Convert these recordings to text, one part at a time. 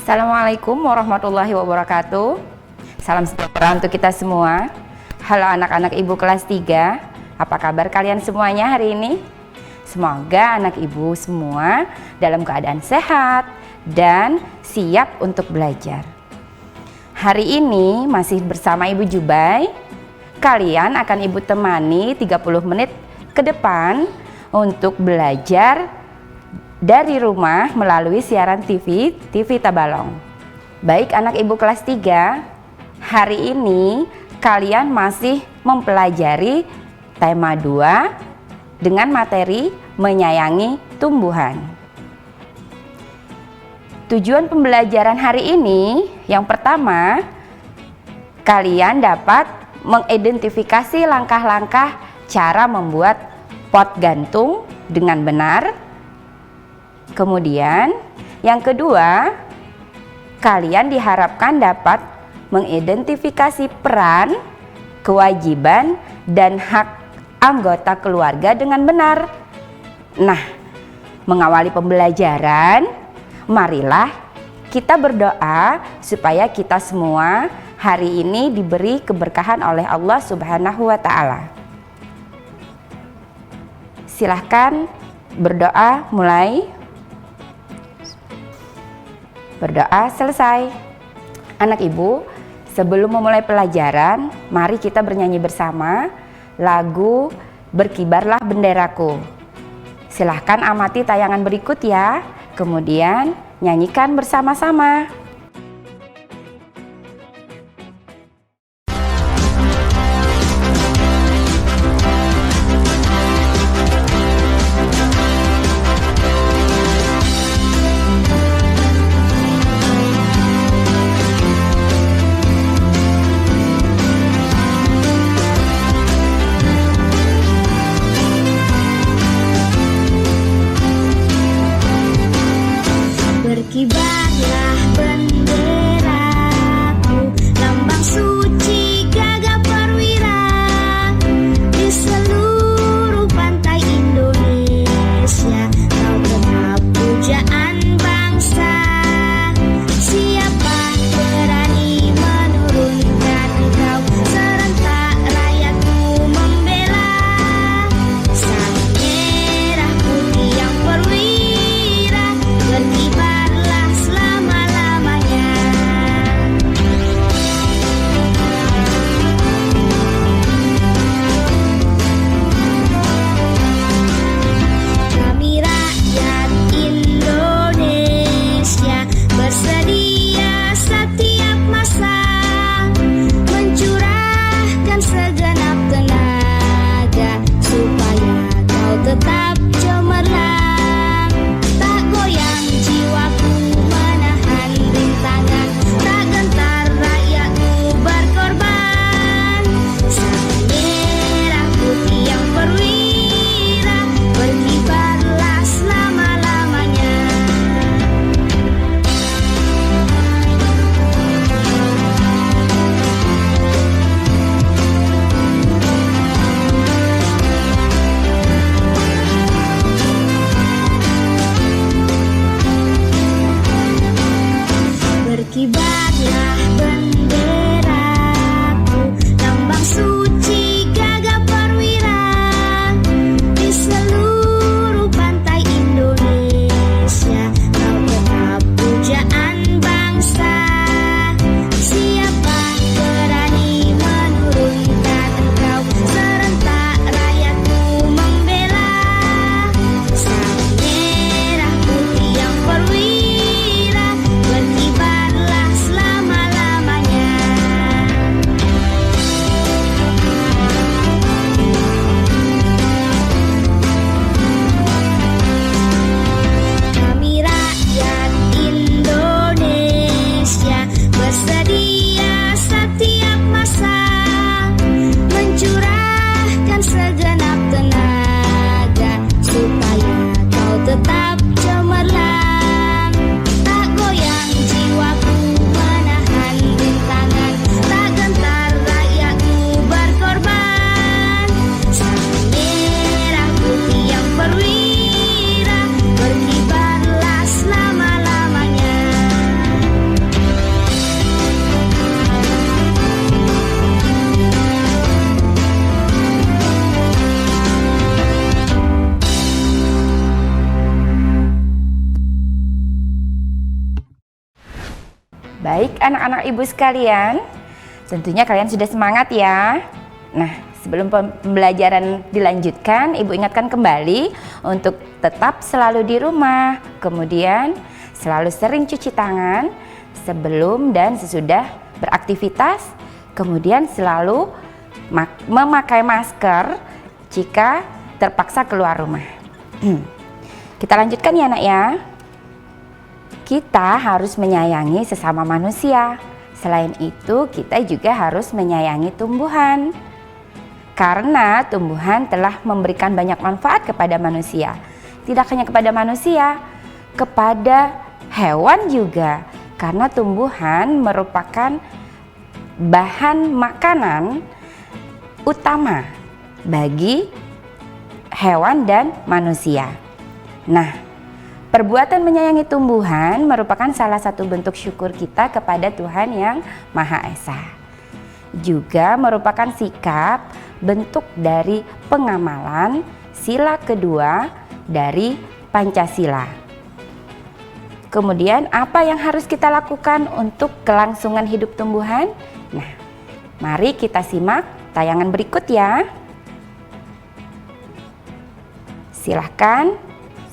Assalamualaikum warahmatullahi wabarakatuh. Salam sejahtera untuk kita semua. Halo anak-anak ibu kelas 3. Apa kabar kalian semuanya hari ini? Semoga anak ibu semua dalam keadaan sehat dan siap untuk belajar. Hari ini masih bersama Ibu Jubai. Kalian akan ibu temani 30 menit ke depan untuk belajar dari rumah melalui siaran TV Tabalong. Baik anak ibu kelas 3, hari ini kalian masih mempelajari tema 2 dengan materi menyayangi tumbuhan. Tujuan pembelajaran hari ini yang pertama, kalian dapat mengidentifikasi langkah-langkah cara membuat pot gantung dengan benar. Kemudian yang kedua, kalian diharapkan dapat mengidentifikasi peran, kewajiban, dan hak anggota keluarga dengan benar. Nah, mengawali pembelajaran, marilah kita berdoa supaya kita semua hari ini diberi keberkahan oleh Allah Subhanahu wa Ta'ala. Silahkan berdoa mulai. Berdoa selesai. Anak ibu, sebelum memulai pelajaran, mari kita bernyanyi bersama lagu Berkibarlah Benderaku. Silahkan amati tayangan berikut ya, kemudian nyanyikan bersama-sama. Berkibarlah benderaku, lambang suci gagah perwira di seluruh pantai Indonesia. Kau genap pujaan bangsa, siapa berani menurunkan kau? Serentak rakyatku membela sang merah putih yang perwira. Berkibar bersedia setiap masa mencurahkan segenap tenaga supaya kau tetap cemerlang. Tak goyang jiwaku menahan rintangan, tak gentar rakyatku berkorban. Sang merah putih yang perwira, berkibarlah selama-lamanya. Berkibarlah benderaku, lambang suci gagah perwira di seluruh pantai Indonesia. Kau genap pujaan bangsa, siapa berani menurunkan kau? Serentak rakyatku membela sang merah putih yang perwira. Berkibarlah Baik anak-anak ibu sekalian, tentunya kalian sudah semangat ya. Nah, sebelum pembelajaran dilanjutkan, ibu ingatkan kembali untuk tetap selalu di rumah. Kemudian selalu sering cuci tangan sebelum dan sesudah beraktivitas. Kemudian selalu memakai masker jika terpaksa keluar rumah. Kita lanjutkan ya nak ya. Kita harus menyayangi sesama manusia. Selain itu, kita juga harus menyayangi tumbuhan. Karena tumbuhan telah memberikan banyak manfaat kepada manusia. Tidak hanya kepada manusia, kepada hewan juga. Karena tumbuhan merupakan bahan makanan utama bagi hewan dan manusia. Nah, perbuatan menyayangi tumbuhan merupakan salah satu bentuk syukur kita kepada Tuhan yang Maha Esa. Juga merupakan sikap bentuk dari pengamalan sila kedua dari Pancasila. Kemudian apa yang harus kita lakukan untuk kelangsungan hidup tumbuhan? Nah, mari kita simak tayangan berikut ya. Silahkan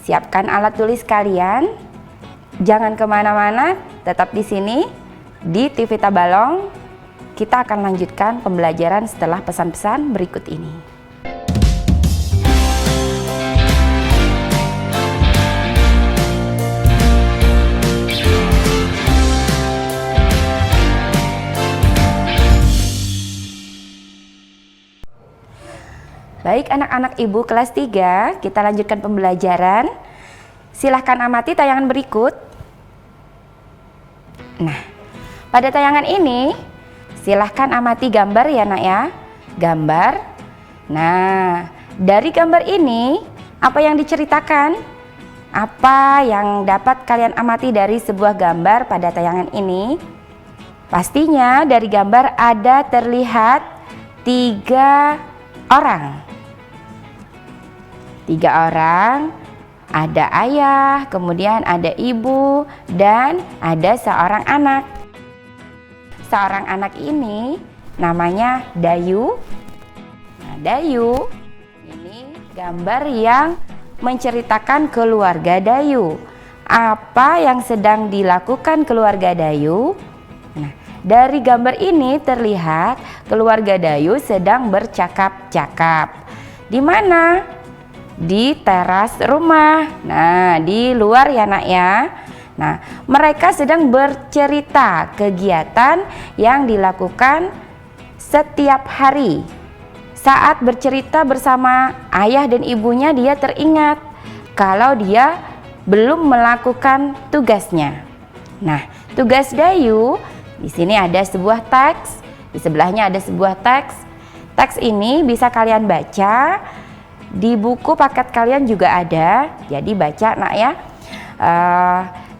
siapkan alat tulis kalian. Jangan kemana-mana, tetap di sini di TV Tabalong. Kita akan lanjutkan pembelajaran setelah pesan-pesan berikut ini. Baik anak-anak ibu kelas 3, kita lanjutkan pembelajaran. Silahkan amati tayangan berikut. Nah, pada tayangan ini silahkan amati gambar ya nak ya. Gambar. Nah, dari gambar ini apa yang diceritakan? Apa yang dapat kalian amati dari sebuah gambar pada tayangan ini? Pastinya dari gambar ada terlihat 3 orang. 3 orang, ada ayah, kemudian ada ibu, dan ada seorang anak. Seorang anak ini namanya Dayu. Nah, Dayu ini gambar yang menceritakan keluarga Dayu. Apa yang sedang dilakukan keluarga Dayu? Nah, dari gambar ini terlihat keluarga Dayu sedang bercakap-cakap. Di mana? Di teras rumah. Nah, di luar ya nak ya. Nah, mereka sedang bercerita kegiatan yang dilakukan setiap hari. Saat bercerita bersama ayah dan ibunya, dia teringat kalau dia belum melakukan tugasnya. Nah, tugas Dayu, di sini ada sebuah teks, di sebelahnya ada sebuah teks. Teks ini bisa kalian baca. Di buku paket kalian juga ada, jadi baca nak ya.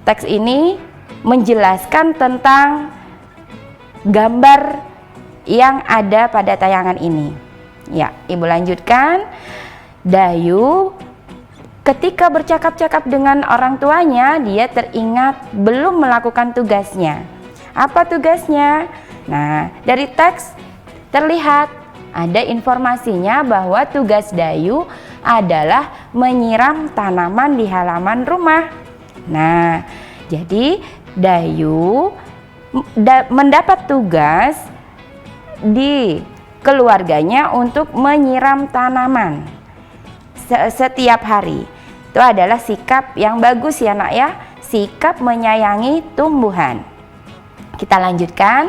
Teks ini menjelaskan tentang gambar yang ada pada tayangan ini. Ya, ibu lanjutkan. Dayu ketika bercakap-cakap dengan orang tuanya, dia teringat belum melakukan tugasnya. Apa tugasnya? Nah, dari teks terlihat ada informasinya bahwa tugas Dayu adalah menyiram tanaman di halaman rumah. Nah, jadi Dayu mendapat tugas di keluarganya untuk menyiram tanaman setiap hari. Itu adalah sikap yang bagus ya nak ya, sikap menyayangi tumbuhan. Kita lanjutkan.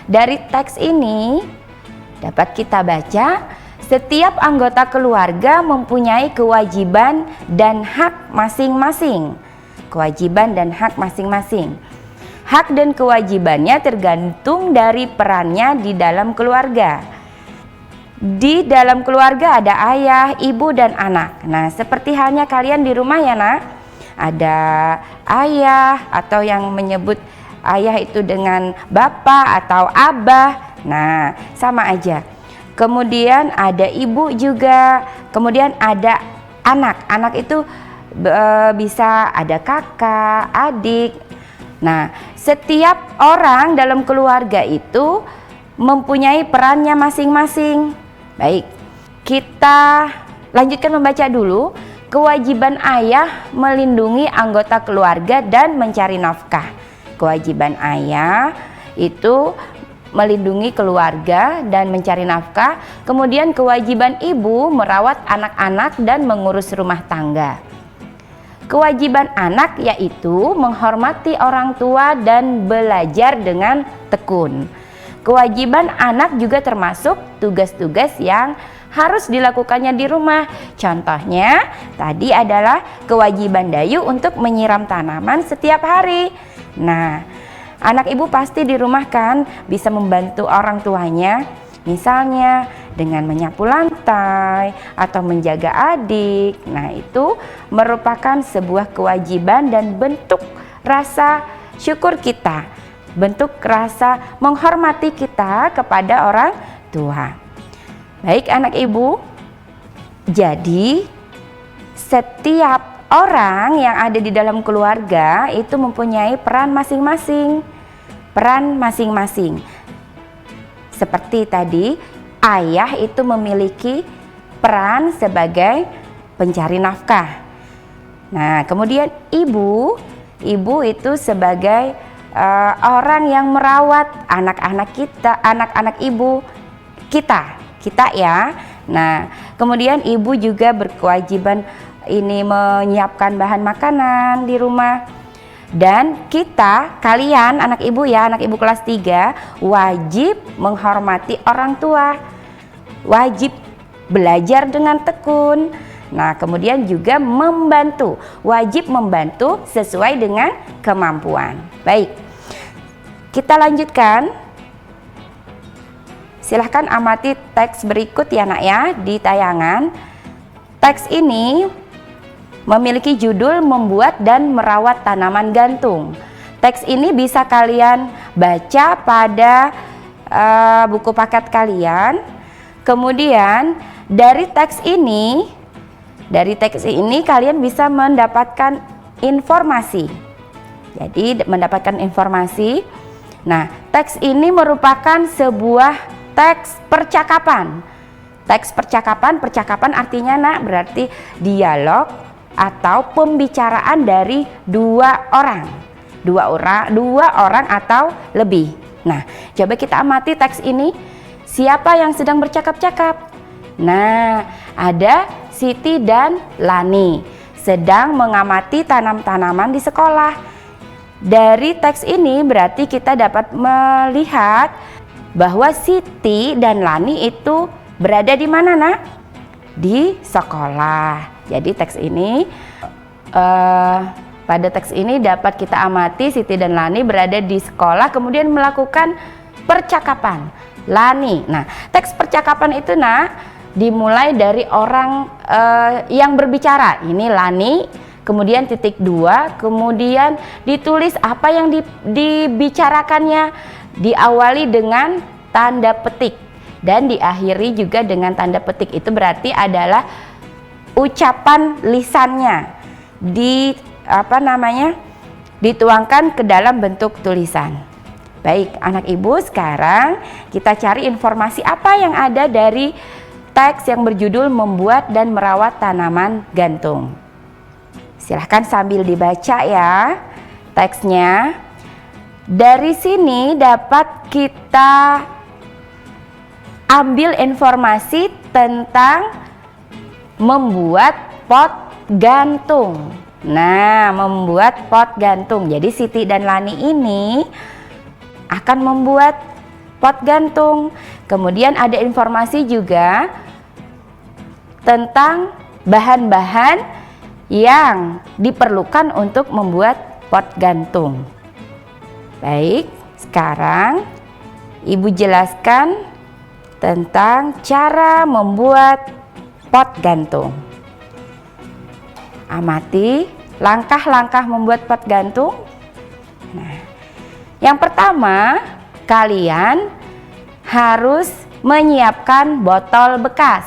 Dari teks ini dapat kita baca, setiap anggota keluarga mempunyai kewajiban dan hak masing-masing. Kewajiban dan hak masing-masing. Hak dan kewajibannya tergantung dari perannya di dalam keluarga. Di dalam keluarga ada ayah, ibu, dan anak. Nah, seperti halnya kalian di rumah ya nak. Ada ayah atau yang menyebut ayah itu dengan bapak atau abah. Nah, sama aja. Kemudian ada ibu juga. Kemudian ada anak. Anak itu bisa ada kakak, adik. Nah, setiap orang dalam keluarga itu mempunyai perannya masing-masing. Baik, kita lanjutkan membaca dulu. Kewajiban ayah melindungi anggota keluarga dan mencari nafkah. Kewajiban ayah itu melindungi keluarga dan mencari nafkah. Kemudian kewajiban ibu merawat anak-anak dan mengurus rumah tangga. Kewajiban anak yaitu menghormati orang tua dan belajar dengan tekun. Kewajiban anak juga termasuk tugas-tugas yang harus dilakukannya di rumah. Contohnya tadi adalah kewajiban Dayu untuk menyiram tanaman setiap hari. Nah, anak ibu pasti di rumah kan bisa membantu orang tuanya, misalnya dengan menyapu lantai atau menjaga adik. Nah, itu merupakan sebuah kewajiban dan bentuk rasa syukur kita, bentuk rasa menghormati kita kepada orang tua. Baik anak ibu, jadi setiap orang yang ada di dalam keluarga itu mempunyai peran masing-masing. Peran masing-masing. Seperti tadi, ayah itu memiliki peran sebagai pencari nafkah. Nah, kemudian ibu itu sebagai orang yang merawat anak-anak kita, anak-anak ibu kita ya. Nah, kemudian ibu juga berkewajiban ini menyiapkan bahan makanan di rumah. Dan kita, kalian anak ibu ya, anak ibu kelas 3 wajib menghormati orang tua, wajib belajar dengan tekun. Nah, kemudian juga membantu, wajib membantu sesuai dengan kemampuan. Baik, kita lanjutkan. Silahkan amati teks berikut ya nak ya di tayangan. Teks ini memiliki judul membuat dan merawat tanaman gantung. Teks ini bisa kalian baca pada buku paket kalian. Kemudian dari teks ini kalian bisa mendapatkan informasi. Jadi mendapatkan informasi. Nah, teks ini merupakan sebuah teks percakapan. Teks percakapan artinya nak berarti dialog atau pembicaraan dari dua orang atau lebih. Nah, coba kita amati teks ini. Siapa yang sedang bercakap-cakap? Nah, ada Siti dan Lani sedang mengamati tanam-tanaman di sekolah. Dari teks ini berarti kita dapat melihat bahwa Siti dan Lani itu berada di mana nak? Di sekolah. Jadi teks ini pada teks ini dapat kita amati Siti dan Lani berada di sekolah kemudian melakukan percakapan. Lani. Nah, teks percakapan itu nak dimulai dari orang yang berbicara. Ini Lani, kemudian titik 2, kemudian ditulis apa yang dibicarakannya, diawali dengan tanda petik dan diakhiri juga dengan tanda petik. Itu berarti adalah ucapan lisannya dituangkan ke dalam bentuk tulisan. Baik anak ibu, sekarang kita cari informasi apa yang ada dari teks yang berjudul membuat dan merawat tanaman gantung. Silahkan sambil dibaca ya teksnya. Dari sini dapat kita ambil informasi tentang membuat pot gantung. Nah, membuat pot gantung. Jadi Siti dan Lani ini akan membuat pot gantung. Kemudian ada informasi juga tentang bahan-bahan yang diperlukan untuk membuat pot gantung. Baik, sekarang Ibu jelaskan tentang cara membuat pot gantung. Amati langkah-langkah membuat pot gantung. Nah, yang pertama, kalian harus menyiapkan botol bekas.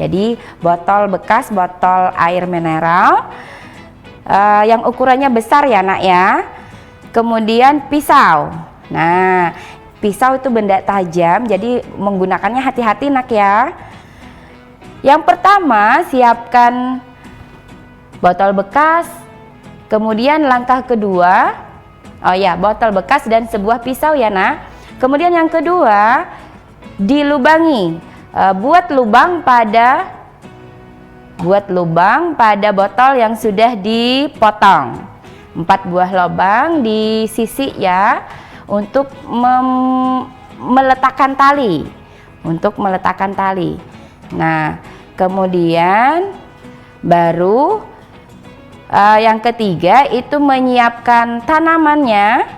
Jadi botol bekas, botol air mineral yang ukurannya besar ya nak ya. Kemudian pisau. Nah, pisau itu benda tajam, jadi menggunakannya hati-hati nak ya. Yang pertama, siapkan botol bekas. Kemudian langkah kedua, botol bekas dan sebuah pisau ya nak. Kemudian yang kedua, dilubangi. Buat lubang pada botol yang sudah dipotong. 4 buah lubang di sisi ya, untuk meletakkan tali. Nah, kemudian baru yang ketiga itu menyiapkan tanamannya,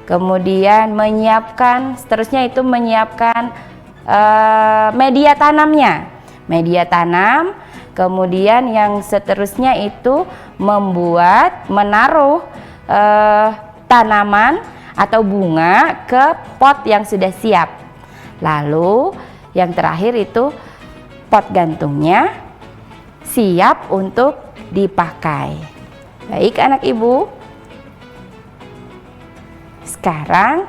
kemudian seterusnya itu menyiapkan media tanam, kemudian yang seterusnya itu menaruh tanaman atau bunga ke pot yang sudah siap. Lalu yang terakhir itu pot gantungnya siap untuk dipakai. Baik anak ibu, sekarang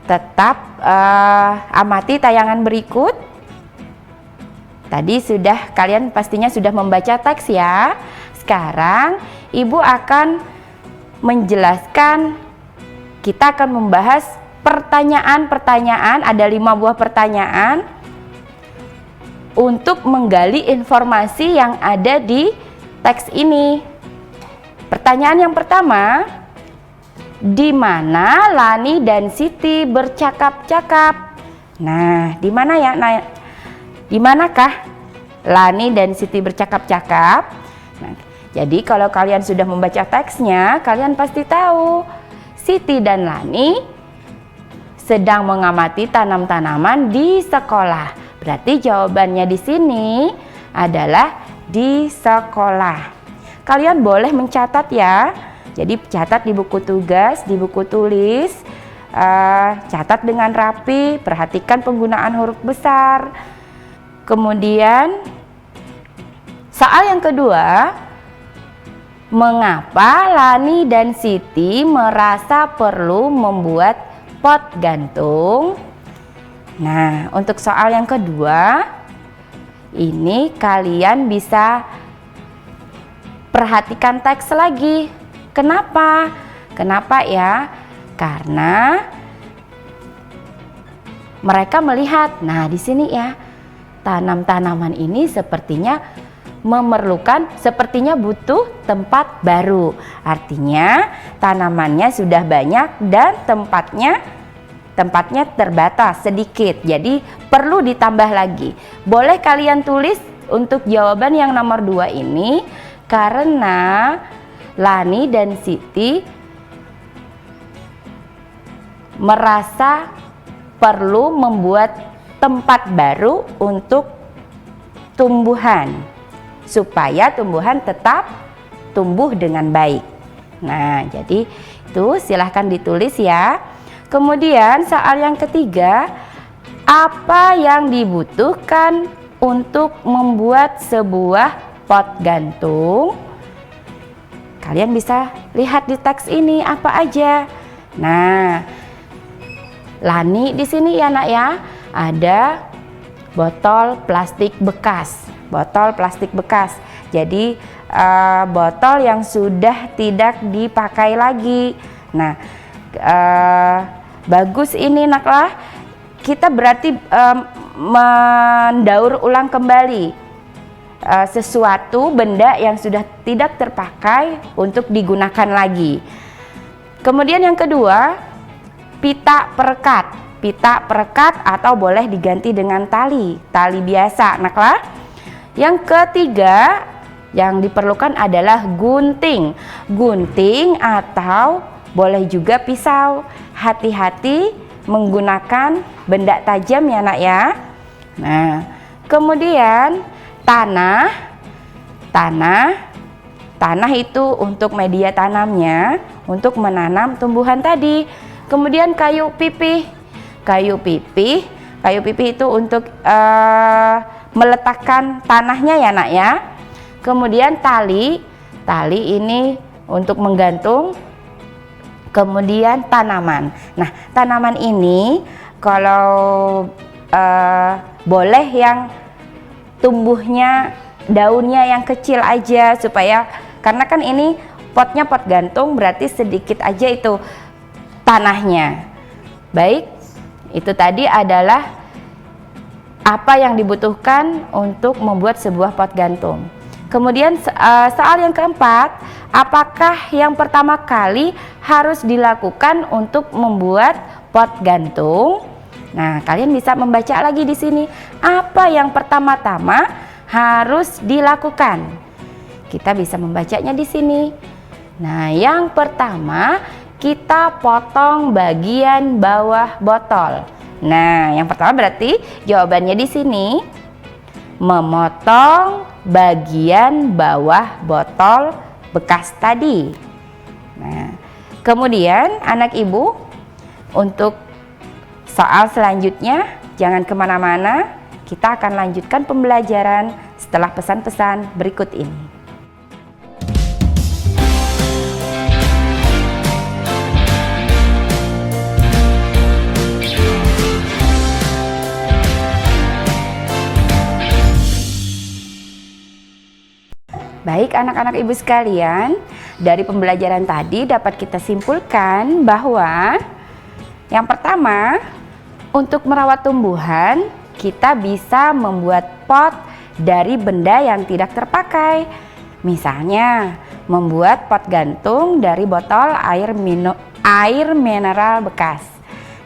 tetap amati tayangan berikut. Tadi kalian pastinya sudah membaca teks ya. Sekarang ibu akan menjelaskan, kita akan membahas pertanyaan-pertanyaan, ada 5 buah pertanyaan untuk menggali informasi yang ada di teks ini. Pertanyaan yang pertama, di mana Lani dan Siti bercakap-cakap? Nah, di mana ya? Di manakah Lani dan Siti bercakap-cakap? Nah, jadi kalau kalian sudah membaca teksnya, kalian pasti tahu Siti dan Lani sedang mengamati tanam-tanaman di sekolah. Berarti jawabannya di sini adalah di sekolah. Kalian boleh mencatat ya. Jadi catat di buku tugas, di buku tulis, catat dengan rapi, perhatikan penggunaan huruf besar. Kemudian soal yang kedua, mengapa Lani dan Siti merasa perlu membuat pot gantung? Nah, untuk soal yang kedua, ini kalian bisa perhatikan teks lagi. Kenapa? Kenapa ya? Karena mereka melihat, nah di sini ya, tanaman ini sepertinya butuh tempat baru. Artinya tanamannya sudah banyak dan tempatnya terbatas sedikit. Jadi perlu ditambah lagi. Boleh kalian tulis untuk jawaban yang nomor 2 ini, karena Lani dan Siti merasa perlu membuat tempat baru untuk tumbuhan, supaya tumbuhan tetap tumbuh dengan baik. Nah, jadi itu silahkan ditulis ya. Kemudian soal yang ketiga, apa yang dibutuhkan untuk membuat sebuah pot gantung? Kalian bisa lihat di teks ini apa aja. Nah, Lani di sini ya nak ya, ada botol plastik bekas. Jadi botol yang sudah tidak dipakai lagi. Nah, bagus ini nak lah. Kita berarti mendaur ulang kembali sesuatu benda yang sudah tidak terpakai untuk digunakan lagi. Kemudian yang kedua, pita perekat atau boleh diganti dengan tali biasa nak lah. Yang ketiga yang diperlukan adalah gunting atau boleh juga pisau. Hati-hati menggunakan benda tajam ya nak ya. Nah, kemudian tanah itu untuk media tanamnya, untuk menanam tumbuhan tadi. Kemudian kayu pipih itu untuk meletakkan tanahnya ya nak ya. Kemudian tali ini untuk menggantung. Kemudian tanaman. Nah, tanaman ini kalau boleh yang tumbuhnya daunnya yang kecil aja, supaya karena kan ini potnya pot gantung, berarti sedikit aja itu tanahnya. Baik, itu tadi adalah apa yang dibutuhkan untuk membuat sebuah pot gantung. Kemudian soal yang keempat, apakah yang pertama kali harus dilakukan untuk membuat pot gantung? Nah, kalian bisa membaca lagi di sini apa yang pertama-tama harus dilakukan. Kita bisa membacanya di sini. Nah, yang pertama kita potong bagian bawah botol. Nah, yang pertama berarti jawabannya di sini memotong bagian bawah botol bekas tadi. Nah, kemudian anak ibu, untuk soal selanjutnya jangan kemana-mana, kita akan lanjutkan pembelajaran setelah pesan-pesan berikut ini. Baik anak-anak ibu sekalian, dari pembelajaran tadi dapat kita simpulkan bahwa yang pertama, untuk merawat tumbuhan kita bisa membuat pot dari benda yang tidak terpakai. Misalnya membuat pot gantung dari botol air mineral bekas.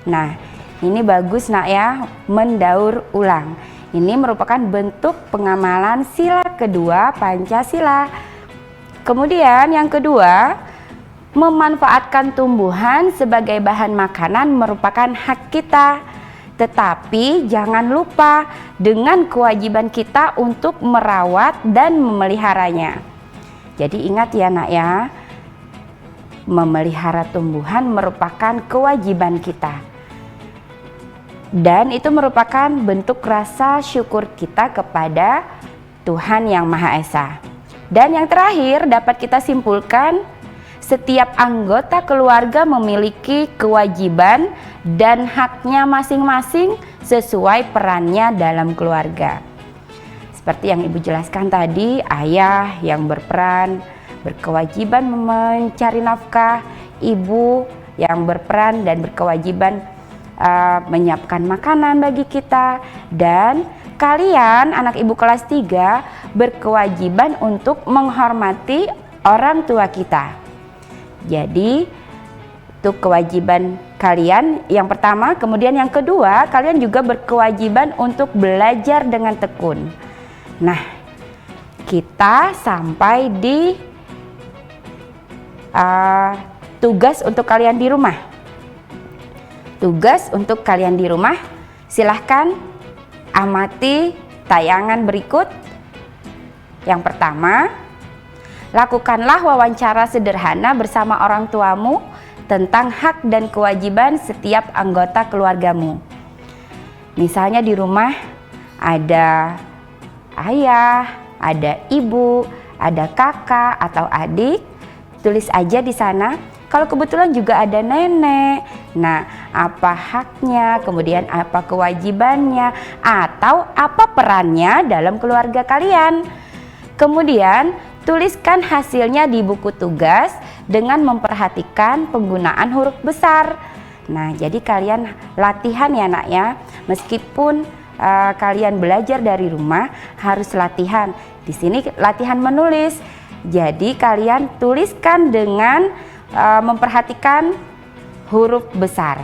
Nah, ini bagus nak ya, mendaur ulang. Ini merupakan bentuk pengamalan sila kedua Pancasila. Kemudian yang kedua, memanfaatkan tumbuhan sebagai bahan makanan merupakan hak kita. Tetapi jangan lupa dengan kewajiban kita untuk merawat dan memeliharanya. Jadi ingat ya nak ya, memelihara tumbuhan merupakan kewajiban kita. Dan itu merupakan bentuk rasa syukur kita kepada Tuhan Yang Maha Esa. Dan yang terakhir dapat kita simpulkan, setiap anggota keluarga memiliki kewajiban dan haknya masing-masing sesuai perannya dalam keluarga. Seperti yang ibu jelaskan tadi, ayah yang berkewajiban mencari nafkah, ibu yang berperan dan berkewajiban menyiapkan makanan bagi kita, dan kalian anak ibu kelas 3 berkewajiban untuk menghormati orang tua kita. Jadi itu kewajiban kalian yang pertama. Kemudian yang kedua, kalian juga berkewajiban untuk belajar dengan tekun. Nah, kita sampai di tugas untuk kalian di rumah. Tugas untuk kalian di rumah, silahkan amati tayangan berikut. Yang pertama, lakukanlah wawancara sederhana bersama orang tuamu tentang hak dan kewajiban setiap anggota keluargamu. Misalnya di rumah ada ayah, ada ibu, ada kakak atau adik, tulis aja di sana. Kalau kebetulan juga ada nenek, nah apa haknya, kemudian apa kewajibannya, atau apa perannya dalam keluarga kalian. Kemudian tuliskan hasilnya di buku tugas dengan memperhatikan penggunaan huruf besar. Nah, jadi kalian latihan ya nak ya. Meskipun kalian belajar dari rumah, harus latihan. Di sini latihan menulis. Jadi kalian tuliskan dengan memperhatikan huruf besar.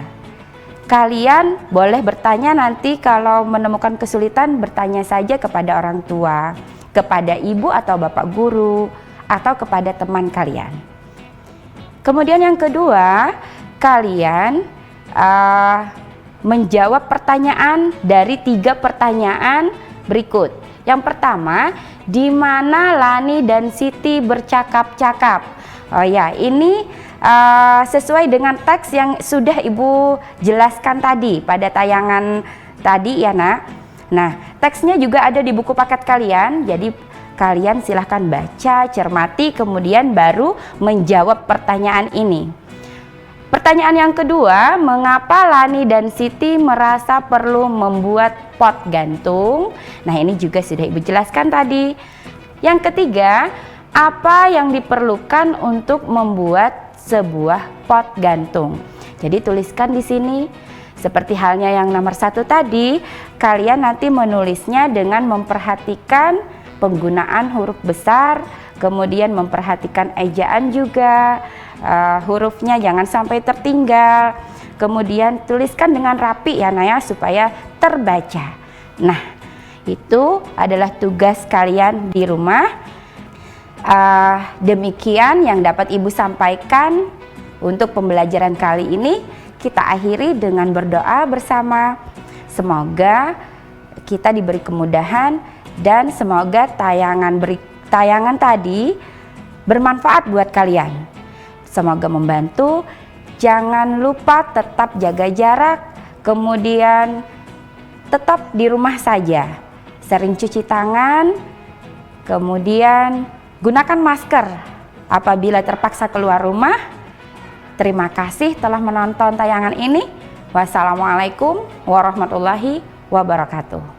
Kalian boleh bertanya nanti kalau menemukan kesulitan, bertanya saja kepada orang tua, kepada ibu atau bapak guru, atau kepada teman kalian. Kemudian yang kedua, kalian menjawab pertanyaan dari 3 pertanyaan berikut. Yang pertama, di mana Lani dan Siti bercakap-cakap? Oh ya, ini sesuai dengan teks yang sudah ibu jelaskan tadi pada tayangan tadi ya nak. Nah, teksnya juga ada di buku paket kalian, jadi kalian silahkan baca, cermati, kemudian baru menjawab pertanyaan ini. Pertanyaan yang kedua, mengapa Lani dan Siti merasa perlu membuat pot gantung? Nah, ini juga sudah Ibu jelaskan tadi. Yang ketiga, apa yang diperlukan untuk membuat sebuah pot gantung? Jadi tuliskan di sini. Seperti halnya yang nomor 1 tadi, kalian nanti menulisnya dengan memperhatikan penggunaan huruf besar, kemudian memperhatikan ejaan juga, hurufnya jangan sampai tertinggal, kemudian tuliskan dengan rapi ya Naya supaya terbaca. Nah, itu adalah tugas kalian di rumah. Demikian yang dapat Ibu sampaikan untuk pembelajaran kali ini. Kita akhiri dengan berdoa bersama. Semoga kita diberi kemudahan dan semoga tayangan tadi bermanfaat buat kalian. Semoga membantu. Jangan lupa tetap jaga jarak, kemudian tetap di rumah saja. Sering cuci tangan, kemudian gunakan masker apabila terpaksa keluar rumah. Terima kasih telah menonton tayangan ini. Wassalamualaikum warahmatullahi wabarakatuh.